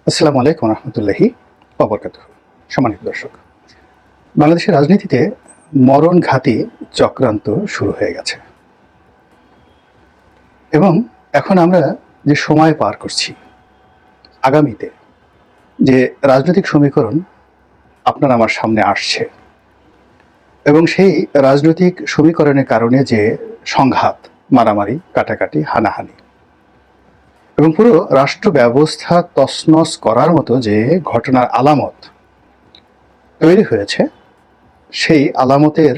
আসসালামু আলাইকুম রহমতুল্লাহি ওয়া সম্মানিত দর্শক, বাংলাদেশের রাজনীতিতে মরণঘাতী চক্রান্ত শুরু হয়ে গেছে এবং এখন আমরা যে সময় পার করছি, আগামীতে যে রাজনৈতিক সমীকরণ আপনার আমার সামনে আসছে এবং সেই রাজনৈতিক সমীকরণের কারণে যে সংঘাত, মারামারি, কাটাকাটি, হানাহানি এবং পুরো রাষ্ট্র ব্যবস্থা তছনছ করার মতো যে ঘটনার আলামত তৈরি হয়েছে, সেই আলামতের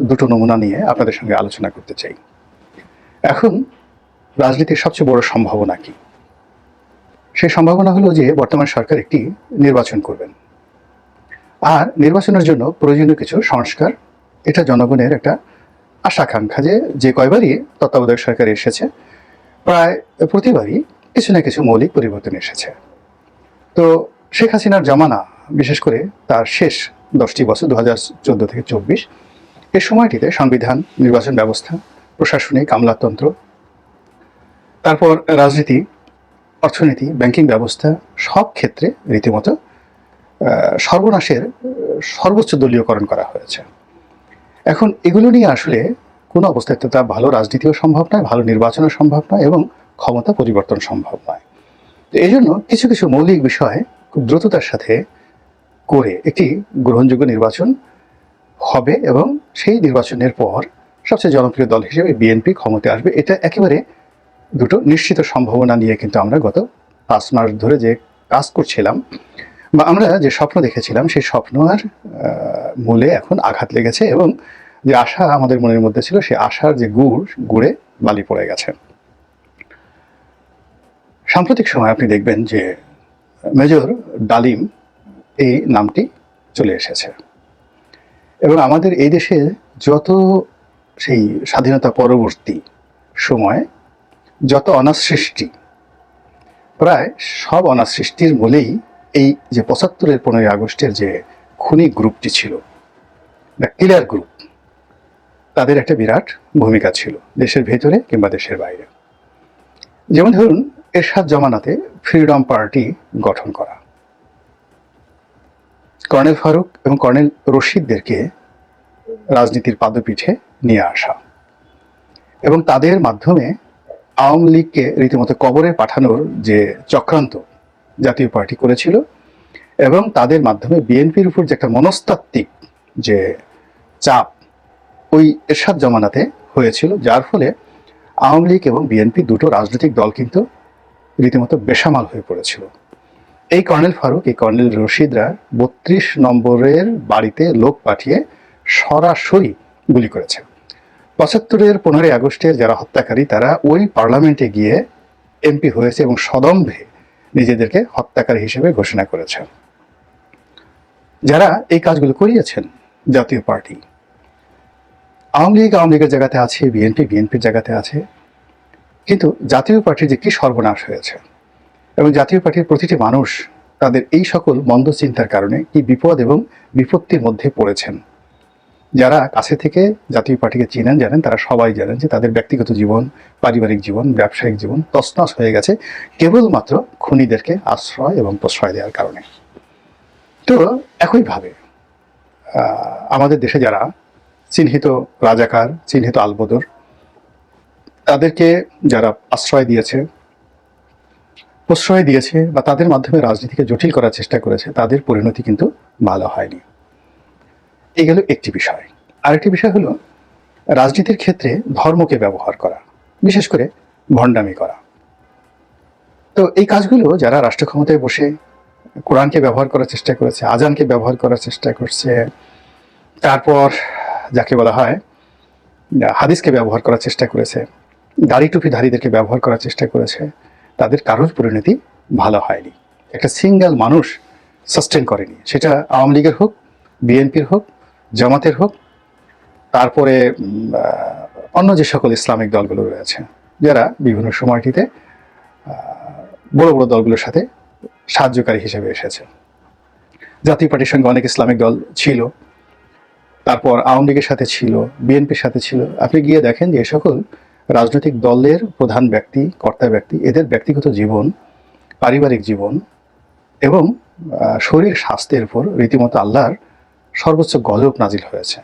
দুটো নমুনা নিয়ে আপনাদের সঙ্গে আলোচনা করতে চাই। এখন রাজনীতির সবচেয়ে বড় সম্ভাবনা কি? সেই সম্ভাবনা হলো যে বর্তমান সরকার একটি নির্বাচন করবেন, আর নির্বাচনের জন্য প্রয়োজনীয় কিছু সংস্কার, এটা জনগণের একটা আশাকাঙ্ক্ষা যে কয়বারই তত্ত্বাবধায়ক সরকার এসেছে প্রায় প্রতিবারই কিছু না কিছু মৌলিক পরিবর্তন এসেছে। তো শেখ হাসিনার জামানা, বিশেষ করে তার শেষ 10টি বছর 2014 থেকে 24, এই সময়টিতে সংবিধান, নির্বাচন ব্যবস্থা, প্রশাসনিক আমলাতন্ত্র, তারপর রাজনীতি, অর্থনীতি, ব্যাংকিং ব্যবস্থা, সব ক্ষেত্রে রীতিমতো সর্বনাশের সর্বোচ্চ দলীয়করণ করা হয়েছে। এখন এগুলো নিয়ে আসলে কোনো অবস্থায় তো তা ভালো রাজনীতিও সম্ভব নয়, ভালো নির্বাচনও সম্ভব নয় এবং ক্ষমতা পরিবর্তন সম্ভব নয়। তো এই জন্য কিছু কিছু মৌলিক বিষয় খুব দ্রুততার সাথে করে একটি গ্রহণযোগ্য নির্বাচন হবে এবং সেই নির্বাচনের পর সবচেয়ে জনপ্রিয় দল হিসেবে বিএনপি ক্ষমতায় আসবে। এটা একেবারে দুটো নিশ্চিত সম্ভাবনা নিয়ে কিন্তু আমরা গত 5 মাস ধরে যে কাজ করছিলাম বা আমরা যে স্বপ্ন দেখেছিলাম, সেই স্বপ্ন আর মূলে এখন আঘাত লেগেছে এবং যে আশা আমাদের মনের মধ্যে ছিল, সেই আশার যে গুড়ে বালি পড়ে গেছে। সাম্প্রতিক সময় আপনি দেখবেন যে মেজর ডালিম এই নামটি চলে এসেছে এবং আমাদের এই দেশে যত সেই স্বাধীনতা পরবর্তী সময় যত অনাথ সৃষ্টি, প্রায় সব অনাথ সৃষ্টির মূলেই এই যে 75-এর 15ই আগস্টের যে খুনি গ্রুপটি ছিল, দ্য কিলার গ্রুপ, তাদের একটা বিরাট ভূমিকা ছিল দেশের ভেতরে কিংবা দেশের বাইরে। যেমন ধরুন, এরশাদ জামানাতে ফ্রিডম পার্টি গঠন করা, কর্নেল ফারুক এবং কর্নেল রশিদদেরকে রাজনীতির পাদপীঠে নিয়ে আসা এবং তাদের মাধ্যমে আওয়ামী লীগকে রীতিমতো কবরে পাঠানোর যে চক্রান্ত জাতীয় পার্টি করেছিল এবং তাদের মাধ্যমে বিএনপির উপর যে একটা মনস্তাত্ত্বিক যে চাপ ওই এরশাদ জামানাতে হয়েছিল, যার ফলে আওয়ামী লীগ এবং বিএনপি দুটো রাজনৈতিক দল কিন্তু রীতিমতো বেসামাল হয়ে পড়েছিল। এই কর্নেল ফারুক, এই কর্নেল রশিদরা 32 নম্বরের বাড়িতে লোক পাঠিয়ে সরাসরি গুলি করেছে। 75-এর 15ই আগস্টের যারা হত্যাকারী, তারা ওই পার্লামেন্টে গিয়ে এমপি হয়েছে এবং সদম্ভে নিজেদেরকে হত্যাকারী হিসেবে ঘোষণা করেছে। যারা এই কাজগুলো করিয়েছেন জাতীয় পার্টি, আওয়ামী লীগের জায়গাতে আছে, বিএনপির জায়গাতে আছে, কিন্তু জাতীয় পার্টির যে কি সর্বনাশ হয়েছে এবং জাতীয় পার্টির প্রতিটি মানুষ তাদের এই সকল মন্দ চিন্তার কারণে কি বিপদ এবং বিপত্তির মধ্যে পড়েছেন। যারা কাছে থেকে জাতীয় পার্টিকে চিনেন, জানেন, তারা সবাই জানেন যে তাদের ব্যক্তিগত জীবন, পারিবারিক জীবন, ব্যবসায়িক জীবন তছনছ হয়ে গেছে কেবলমাত্র খুনিদেরকে আশ্রয় এবং প্রশ্রয় দেওয়ার কারণে। তো একইভাবে আমাদের দেশে যারা চিহ্নিত রাজাকার, চিহ্নিত আলবদর, তাদেরকে যারা প্রশ্রয় দিয়েছে বা তাদের মাধ্যমে রাজনীতিকে জটিল করার চেষ্টা করেছে, তাদের পরিণতি কিন্তু ভালো হয়নি। এই গেল একটি বিষয়। আরেকটি বিষয় হলো রাজনীতির ক্ষেত্রে ধর্মকে ব্যবহার করা, বিশেষ করে ভণ্ডামি করা। তো এই কাজগুলো যারা রাষ্ট্র ক্ষমতায় বসে কোরআনকে ব্যবহার করার চেষ্টা করেছে, আজানকে ব্যবহার করার চেষ্টা করছে, তারপর যাকে বলা হয় হাদিসকে ব্যবহার করার চেষ্টা করেছে, দাড়ি টুপিধারীদেরকে ব্যবহার করার চেষ্টা করেছে, তাদের কারোর পরিণতি ভালো হয়নি। একটা সিঙ্গেল মানুষ সাস্টেন করেনি, সেটা আওয়ামী লীগের হোক, বিএনপির হোক, জামাতের হোক, তারপরে অন্য যে সকল ইসলামিক দলগুলো রয়েছে, যারা বিভিন্ন সময়টিতে বড় বড় দলগুলোর সাথে সাহায্যকারী হিসেবে এসেছে। জাতীয় পার্টির সঙ্গে অনেক ইসলামিক দল ছিল, তারপর আওয়ামী লীগের সাথে ছিল, বিএনপির সাথে ছিল। আপনি গিয়ে দেখেন যে এ সকল রাজনৈতিক দলের প্রধান ব্যক্তি, কর্তা ব্যক্তি, এদের ব্যক্তিগত জীবন, পারিবারিক জীবন এবং শরীর স্বাস্থ্যের উপর রীতিমতো আল্লাহর সর্বোচ্চ গজব নাজিল হয়েছে।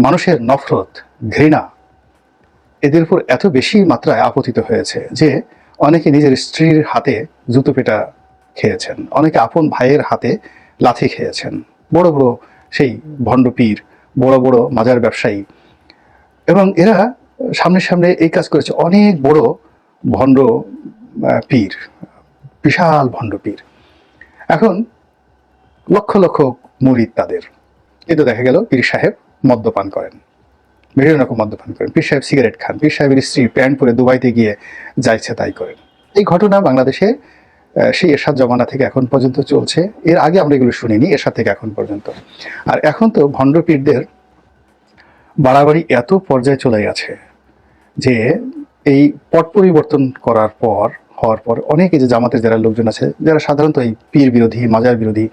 মানুষের নফরত, ঘৃণা এদের উপর এত বেশি মাত্রায় আপতিত হয়েছে যে অনেকে নিজের স্ত্রীর হাতে জুতো পেটা খেয়েছেন, অনেকে আপন ভাইয়ের হাতে লাথি খেয়েছেন। বড় বড় সেই ভণ্ড পীর, বড় বড় মাজার ব্যবসায়ী, এবং এরা সামনে সামনে এই কাজ করেছে। অনেক বড় ভণ্ড পীর, বিশাল ভণ্ড পীর। এখন লক্ষ লক্ষ মুরিদ তাদের, কিন্তু দেখা গেল পীর সাহেব মদ্যপান করেন, বিভিন্ন রকম মদ্যপান করেন, পীর সাহেব সিগারেট খান, পীর সাহেবের স্ত্রী প্যান্ট পরে দুবাইতে গিয়ে যা ইচ্ছে তাই করেন। এই ঘটনা বাংলাদেশে সেই এরশাদ জমানা থেকে এখন পর্যন্ত চলছে। এর আগে আমরা এগুলো শুনিনি, এরশাদ থেকে এখন পর্যন্ত। আর এখন তো ভণ্ড পীরদের বাড়াবাড়ি এত পর্যায়ে চলে গেছে যে এই পট পরিবর্তন হওয়ার পর অনেক এই যে জামাতের যারা লোকজন আছে, যারা সাধারণত এই পীর বিরোধী, মাজার বিরোধী,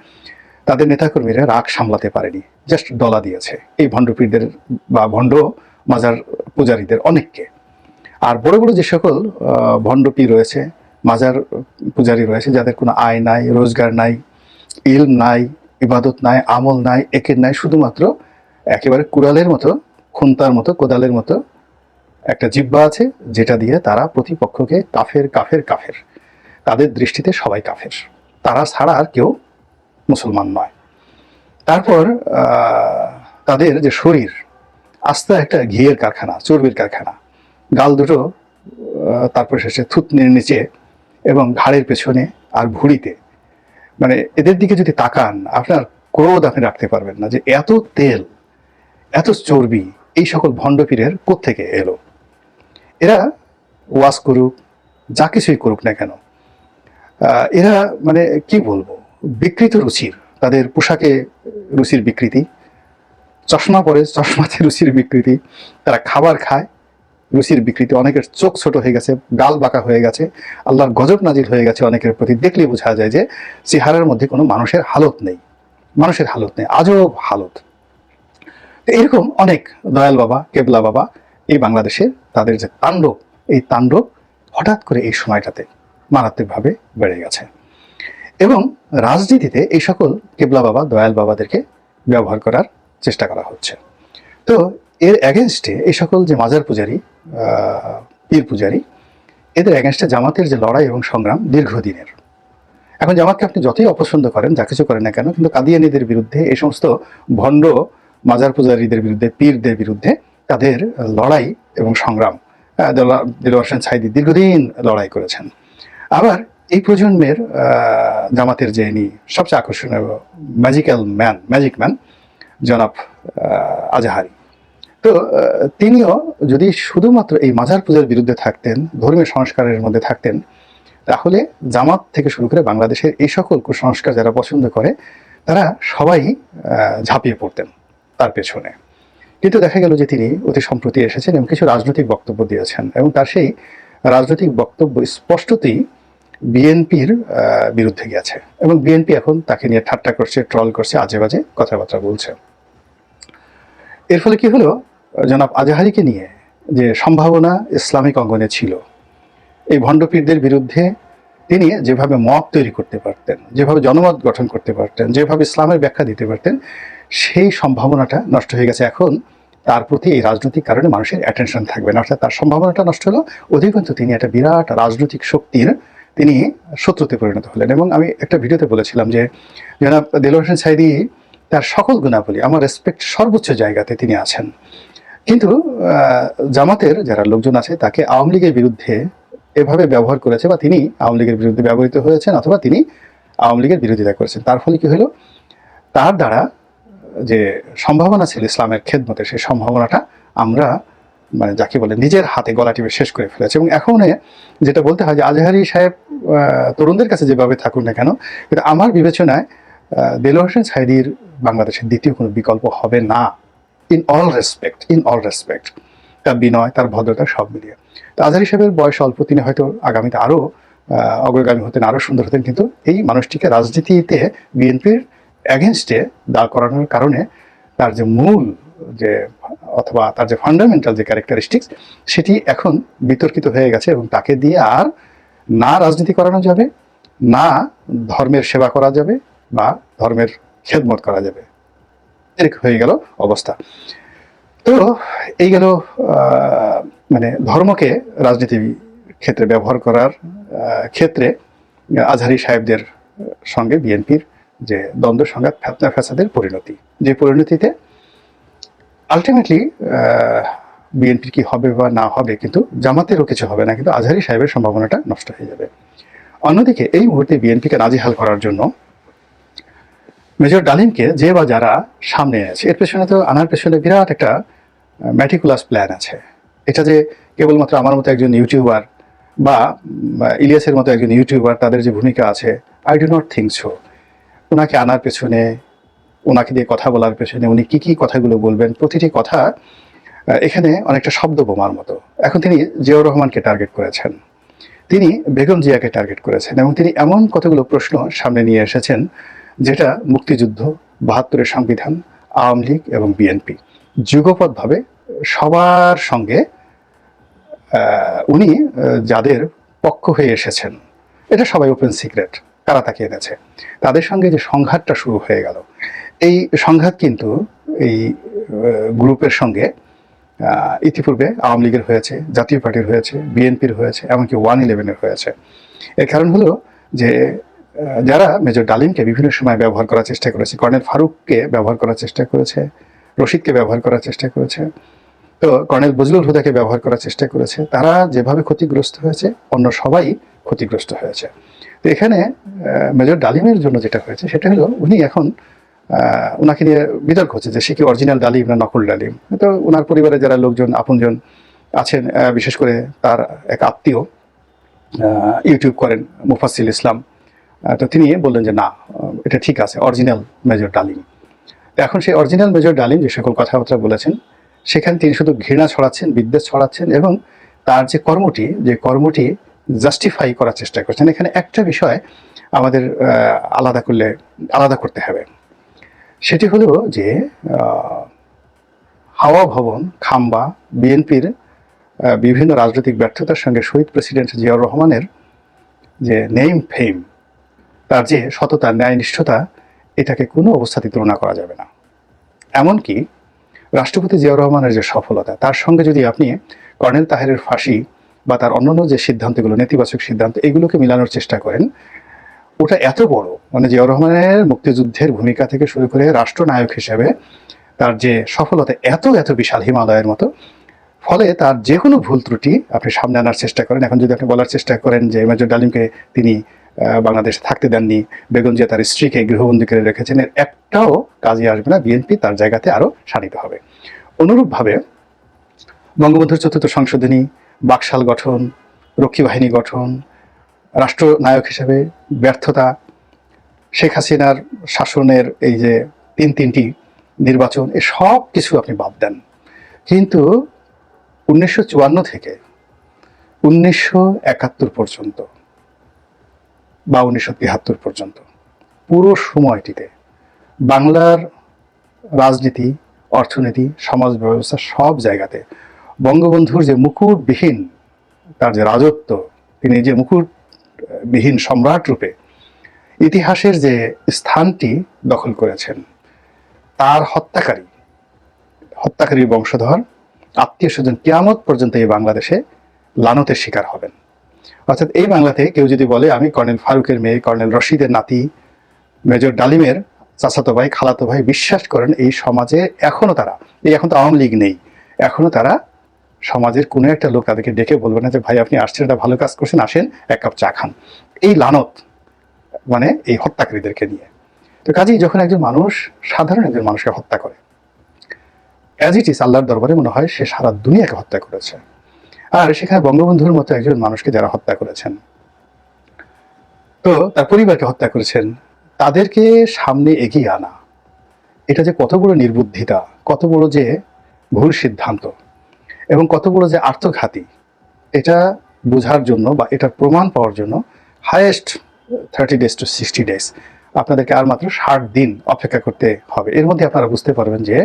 তাদের নেতাকর্মীরা রাগ সামলাতে পারেনি, জাস্ট ডলা দিয়েছে এই ভণ্ড পীরদের বা ভণ্ড মাজার পূজারীদের অনেককে। আর বড় বড় যে সকল ভণ্ড পীর রয়েছে, মাজার পূজারী রয়েছে, যাদের কোনো আয় নাই, রোজগার নাই, ইলম নাই, ইবাদত নাই, আমল নাই, একের নাই, শুধুমাত্র একেবারে কুড়ালের মতো, খুন্তার মতো, কোদালের মতো একটা জিহ্বা আছে, যেটা দিয়ে তারা প্রতিপক্ষকে কাফের কাফের কাফের, তাদের দৃষ্টিতে সবাই কাফের, তারা ছাড়া আর কেউ মুসলমান নয়। তারপর তাদের যে শরীর, আস্তে একটা ঘিয়ের কারখানা, চর্বির কারখানা, গাল দুটো তারপর শেষে থুতনির নিচে এবং ঘাড়ের পেছনে আর ভুঁড়িতে, মানে এদের দিকে যদি তাকান আপনার ক্রোধ আপনি রাখতে পারবেন না যে এত তেল, এত চর্বি এই সকল ভণ্ডপীরের কোত্থেকে এলো। এরা ওয়াজ করুক, যা কিছুই করুক না কেন, এরা মানে কি বলবো, বিকৃত রুচির, তাদের পোশাকে রুচির বিকৃতি, চশমা পরে চশমাতে রুচির বিকৃতি, তারা খাবার খায় রুচির বিকৃতি, অনেকের চোখ ছোট হয়ে গেছে, গাল বাঁকা হয়ে গেছে, আল্লাহর গজব নাজিল হয়ে গেছে অনেকের প্রতি। দেখলেই বোঝা যায় যে চেহারার মধ্যে কোনো মানুষের হালত নেই, মানুষের হালত নেই, আজব হালত। এরকম অনেক দয়াল বাবা, কেবলা বাবা এই বাংলাদেশে তাদের যে তাণ্ডব, এই তাণ্ডব হঠাৎ করে এই সময়টাতে মারাত্মকভাবে বেড়ে গেছে। এবং রাজনীতিতে এই সকল কেবলা বাবা, দয়াল বাবাদেরকে ব্যবহার করার চেষ্টা করা হচ্ছে। তো এর অ্যাগেনস্টে এই সকল যে মাজার পূজারী, পীর পূজারী, এদের অ্যাগেনস্টে জামাতের যে লড়াই এবং সংগ্রাম দীর্ঘদিনের। এখন জামাতকে আপনি যতই অপছন্দ করেন, যা কিছু করেন না কেন, কিন্তু কাদিয়ানীদের বিরুদ্ধে, এই সমস্ত ভণ্ড মাজার পূজারীদের বিরুদ্ধে, পীরদের বিরুদ্ধে তাদের লড়াই এবং সংগ্রাম, দেলোয়ার হোসেন সাঈদী দীর্ঘদিন লড়াই করেছেন। আবার এই প্রজন্মের জামাতের যে সবচেয়ে আকর্ষণীয় ম্যাজিক ম্যান জনাব আজাহারি, তো তিনিও যদি শুধুমাত্র এই মাজার পূজার বিরুদ্ধে থাকতেন, ধর্মীয় সংস্কারের মধ্যে থাকতেন, তাহলে জামাত থেকে শুরু করে বাংলাদেশের এই সকল কুসংস্কার যারা পছন্দ করে তারা সবাই ঝাঁপিয়ে পড়তেন তার পেছনে। কিন্তু দেখা গেল যে তিনি অতি সম্প্রতি এসেছেন এবং কিছু রাজনৈতিক বক্তব্য দিয়েছেন, এবং তার সেই রাজনৈতিক বক্তব্য স্পষ্টতই বিএনপির বিরুদ্ধে গেছে, এবং বিএনপি এখন তাকে নিয়ে ঠাট্টা করছে, ট্রল করছে, আজে বাজে কথাবার্তা বলছে। এর ফলে কি হলো, জনাব আজাহারিকে নিয়ে যে সম্ভাবনা ইসলামিক অঙ্গনে ছিল, এই ভণ্ডপীরদের বিরুদ্ধে তিনি যেভাবে মত তৈরি করতে পারতেন, যেভাবে জনমত গঠন করতে পারতেন, যেভাবে ইসলামের ব্যাখ্যা দিতে পারতেন, সেই সম্ভাবনাটা নষ্ট হয়ে গেছে। এখন তার প্রতি এই রাজনৈতিক কারণে মানুষের অ্যাটেনশন থাকবে না, অর্থাৎ তার সম্ভাবনাটা নষ্ট হলো। অধিকন্তু তিনি একটা বিরাট রাজনৈতিক শক্তির তিনি শত্রুতে পরিণত হলেন। এবং আমি একটা ভিডিওতে বলেছিলাম যে জনাব দেলোয়ার হোসেন সাঈদী, তার সকল গুণাবলী, আমার রেসপেক্ট সর্বোচ্চ জায়গাতে তিনি আছেন, কিন্তু জামাতের যারা লোকজন আছে তাকে আওয়ামী লীগের বিরুদ্ধে এভাবে ব্যবহার করেছে, বা তিনি আওয়ামী লীগের বিরুদ্ধে ব্যবহৃত হয়েছেন, অথবা তিনি আওয়ামী লীগের বিরোধিতা করেছেন। তার ফলে কি হলো, তার দ্বারা যে সম্ভাবনা ছিল ইসলামের খেদমতে, সেই সম্ভাবনাটা আমরা মানে যাকে বলে নিজের হাতে গলা টিপে শেষ করে ফেলেছে। এবং এখন যেটা বলতে হয় যে আজহারি সাহেব তরুণদের কাছে যেভাবে থাকুন না কেন, কিন্তু আমার বিবেচনায় দেলোয়ার হোসেন সাঈদীর বাংলাদেশের দ্বিতীয় কোনো বিকল্প হবে না, ইন অল রেসপেক্ট, তার বিনয়, তার ভদ্রতা সব মিলিয়ে। তো আজহারি সাহেবের বয়স অল্প, তিনি হয়তো আগামীতে আরও অগ্রগামী হতেন, আরও সুন্দর হতেন, কিন্তু এই মানুষটিকে রাজনীতিতে বিএনপির অ্যাগেনস্টে দাঁড় করানোর কারণে তার যে মূল যে, অথবা তার যে ফান্ডামেন্টাল যে ক্যারেক্টারিস্টিক্স, সেটি এখন বিতর্কিত হয়ে গেছে, এবং তাকে দিয়ে আর না রাজনীতি করানো যাবে, না ধর্মের সেবা করা যাবে বা ধর্মের খেদমত করা যাবে, এরকম হয়ে গেল অবস্থা। তো এই গেল মানে ধর্মকে রাজনীতির ক্ষেত্রে ব্যবহার করার ক্ষেত্রে আজহারি সাহেবদের সঙ্গে বিএনপির যে দ্বন্দ্ব সংঘাত, ফেতনা ফ্যাসাদের পরিণতি, যে পরিণতিতে আলটিমেটলি বিএনপির কি হবে বা না হবে, কিন্তু জামাতেরও কিছু হবে না, কিন্তু আজহারি সাহেবের সম্ভাবনাটা নষ্ট হয়ে যাবে। অন্যদিকে এই মুহূর্তে বিএনপিকে নাজেহাল করার জন্য মেজর ডালিমকে যে বা যারা সামনে আছে, এর পেছনে তো আনার পেছনে বিরাট একটা ম্যাটিকুলাস প্ল্যান আছে। এটা যে কেবলমাত্র আমার মতো একজন ইউটিউবার বা ইলিয়াসের মতো একজন ইউটিউবার তাদের যে ভূমিকা আছে, I do not think so. ওনাকে আনার পেছনে, ওনাকে দিয়ে কথা বলার পেছনে উনি কি কি কথাগুলো বলবেন, প্রতিটি কথা এখানে অনেকটা শব্দ বোমার মতো। এখন তিনি জিয়াউর রহমানকে টার্গেট করেছেন, তিনি বেগম জিয়াকে টার্গেট করেছেন, এবং তিনি এমন কতগুলো প্রশ্ন সামনে নিয়ে এসেছেন যেটা মুক্তিযুদ্ধ, ৭২-এর সংবিধান, আওয়ামী লীগ এবং বিএনপি যুগপৎভাবে সবার সঙ্গে উনি যাদের পক্ষ হয়ে এসেছেন, এটা সবাই ওপেন সিক্রেট, কারা তাকে এনেছে, তাদের সঙ্গে যে সংঘাতটা শুরু হয়ে গেল, এই সংঘাত কিন্তু এই গ্রুপের সঙ্গে ইতিপূর্বে আওয়ামী লীগের হয়েছে, জাতীয় পার্টির হয়েছে, বিএনপির হয়েছে, এমনকি 111-এর হয়েছে। এর কারণ হলো যে যারা মেজর ডালিমকে বিভিন্ন সময় ব্যবহার করার চেষ্টা করেছে, কর্নেল ফারুককে ব্যবহার করার চেষ্টা করেছে, রশিদকে ব্যবহার করার চেষ্টা করেছে, তো কর্নেল বজলুল হুদাকে ব্যবহার করার চেষ্টা করেছে, তারা যেভাবে ক্ষতিগ্রস্ত হয়েছে অন্য সবাই ক্ষতিগ্রস্ত হয়েছে। তো এখানে মেজর ডালিমের জন্য যেটা হয়েছে সেটা হলো উনি এখন ওনাকে নিয়ে বিতর্ক হচ্ছে যে সে কি অরিজিনাল ডালিম না নকল ডালিম। তো ওনার পরিবারে যারা লোকজন আপনজন আছেন, বিশেষ করে তার এক আত্মীয় ইউটিউব করেন মুফাসিল ইসলাম, তো তিনি বললেন যে না, এটা ঠিক আছে, অরিজিনাল মেজর ডালিম। এখন সেই অরিজিনাল মেজর ডালিম যে সকল কথাবার্তা বলেছেন, সেখানে তিনি শুধু ঘৃণা ছড়াচ্ছেন, বিদ্বেষ ছড়াচ্ছেন, এবং তার যে কর্মটি জাস্টিফাই করার চেষ্টা করছেন। এখানে একটা বিষয় আমাদের আলাদা করতে হবে, সেটি হলো যে হাওয়া ভবন, খাম্বা, বিএনপির বিভিন্ন রাজনৈতিক ব্যর্থতার সঙ্গে শহীদ প্রেসিডেন্ট জিয়াউর রহমানের যে নেম ফেম, তার যে সততা, ন্যায়নিষ্ঠতা, এটাকে কোনো অবস্থাতেই তুলনা করা যাবে না। এমনকি রাষ্ট্রপতি জিয়াউর রহমানের যে সফলতা, তার সঙ্গে যদি আপনি কর্নেল তাহেরের ফাঁসি বা তার অন্যান্য যে সিদ্ধান্তগুলো, নেতিবাচক সিদ্ধান্ত, এগুলোকে মিলানোর চেষ্টা করেন, ওটা এত বড়, মানে জিয়াউর রহমানের মুক্তিযুদ্ধের ভূমিকা থেকে শুরু করে রাষ্ট্রনায়ক হিসেবে তার যে সফলতা এত বিশাল, হিমালয়ের মতো, ফলে তার যে কোনো ভুল ত্রুটি আপনি সামনে আনার চেষ্টা করেন। এখন যদি আপনি বলার চেষ্টা করেন যে মেজর ডালিমকে তিনি বাংলাদেশে থাকতে দেননি, বেগম জিয়া তার স্ত্রীকে গৃহবন্দী করে রেখেছেন, এর একটাও কাজে আসবে না, বিএনপি তার জায়গাতে আরও শানিত হবে। অনুরূপভাবে বঙ্গবন্ধুর ৪র্থ সংশোধনী, বাকশাল গঠন, রক্ষী বাহিনী গঠন, রাষ্ট্রনায়ক হিসেবে ব্যর্থতা, শেখ হাসিনার শাসনের এই যে তিনটি নির্বাচন, এ সব কিছু আপনি বাদ দেন, কিন্তু 1954 থেকে 1971 পর্যন্ত বা 1973 পর্যন্ত পুরো সময়টিতে বাংলার রাজনীতি, অর্থনীতি, সমাজ ব্যবস্থা, সব জায়গাতে বঙ্গবন্ধুর যে মুকুটবিহীন তার যে রাজত্ব, তিনি যে মুকুটবিহীন সম্রাট রূপে ইতিহাসের যে স্থানটি দখল করেছেন, তার হত্যাকারী বংশধর, আত্মীয় স্বজন কিয়ামত পর্যন্ত এই বাংলাদেশে লানতের শিকার হবেন। অর্থাৎ এই বাংলাতে কেউ যদি বলে আমি কর্নেল ফারুকের মেয়ে, কর্নেল রশিদের নাতি, মেজর ডালিমের চাচাতো ভাই, খালাতো ভাই, বিশ্বাস করেন এই সমাজে এখনো তারা, এখন তো আওয়ামী লীগ নেই, এখনো তারা সমাজের কোনো একটা লোক তাদেরকে ডেকে বলবে না যে ভাই আপনি আসছেন, একটা ভালো কাজ করছেন, আসেন এক কাপ চা খান। এই লানত, মানে এই হত্যাকারীদেরকে নিয়ে। তো কাজেই যখন একজন মানুষ, সাধারণ একজন মানুষকে হত্যা করে, অ্যাজ ইট ইজ আল্লাহর দরবারে মনে হয় সে সারা দুনিয়াকে হত্যা করেছে। আর সেখানে বঙ্গবন্ধুর মতো একজন মানুষকে যারা হত্যা করেছেন, তো তার পরিবারকে হত্যা করেছেন, তাদেরকে সামনে এগিয়ে আনা, এটা যে কত বড় নির্বুদ্ধিতা, কত বড় যে ভুল সিদ্ধান্ত, এবং কত বড় যে আত্মঘাতী, এটা বোঝার জন্য বা এটার প্রমাণ পাওয়ার জন্য হায়েস্ট 30 days to 60 days আপনাদেরকে আর মাত্র 60 দিন অপেক্ষা করতে হবে। এর মধ্যে আপনারা বুঝতে পারবেন যে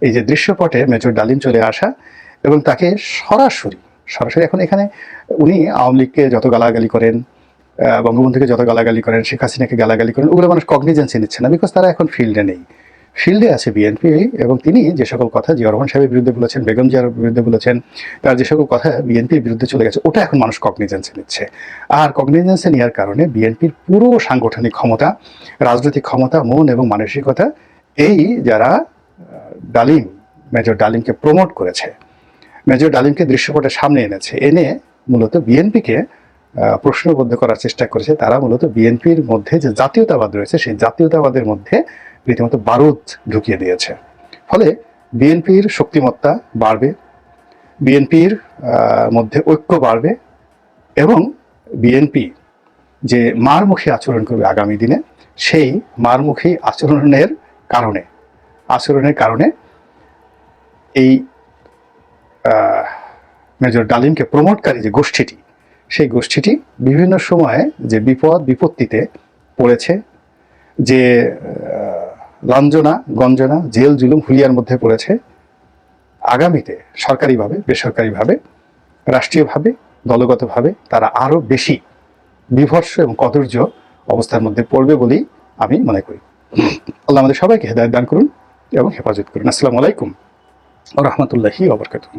এই যে দৃশ্যপটে মেজর ডালিম চলে আসা এবং তাকে সরাসরি এখন এখানে উনি আওয়ামী লীগকে যত গালাগালি করেন, বঙ্গবন্ধুকে যত গালাগালি করেন, শেখ হাসিনাকে গালাগালি করেন, ওগুলো মানুষ কগনিজেন্সি নিচ্ছে না, বিকজ তারা এখন ফিল্ডে নেই। ফিল্ডে আছে বিএনপি, এবং তিনি যে সকল কথা জিয়া রহমান সাহেবের বিরুদ্ধে বলেছেন, বেগম জিয়ার বিরুদ্ধে বলেছেন, তার যে সকল কথা বিএনপির বিরুদ্ধে চলে গেছে, ওটা এখন মানুষ কগনিজেন্সি নিচ্ছে। আর কগনিজেন্সি নেওয়ার কারণে বিএনপির পুরো সাংগঠনিক ক্ষমতা, রাজনৈতিক ক্ষমতা, মন এবং মানসিকতা এই যারা ডালিম, মেজর ডালিমকে প্রমোট করেছে, মেজর ডালিমকে দৃশ্যপটের সামনে এনেছে, এনে মূলত বিএনপিকে প্রশ্নবদ্ধ করার চেষ্টা করেছে। তারা মূলত বিএনপির মধ্যে যে জাতীয়তাবাদ রয়েছে, সেই জাতীয়তাবাদের মধ্যে রীতিমতো বারুদ ঢুকিয়ে দিয়েছে। ফলে বিএনপির শক্তিমত্তা বাড়বে, বিএনপির মধ্যে ঐক্য বাড়বে, এবং বিএনপি যে মারমুখী আচরণ করবে আগামী দিনে, সেই মারমুখী আচরণের কারণে এই মেজর ডালিমকে প্রমোটকারী যে গোষ্ঠীটি, সেই গোষ্ঠীটি বিভিন্ন সময়ে যে বিপত্তিতে পড়েছে, যে লাঞ্ছনা গঞ্জনা, জেল জুলুম হুলিয়ার মধ্যে পড়েছে, আগামীতে সরকারিভাবে, বেসরকারিভাবে, রাষ্ট্রীয়ভাবে, দলগতভাবে তারা আরো বেশি বিভৎস এবং কদর্য অবস্থার মধ্যে পড়বে বলেই আমি মনে করি। আল্লাহ আমাদের সবাইকে হেদায়েত দান করুন এবং হেফাজত করুন। আসসালামু আলাইকুম ওয়া রাহমাতুল্লাহি ওয়া বারাকাতুহু।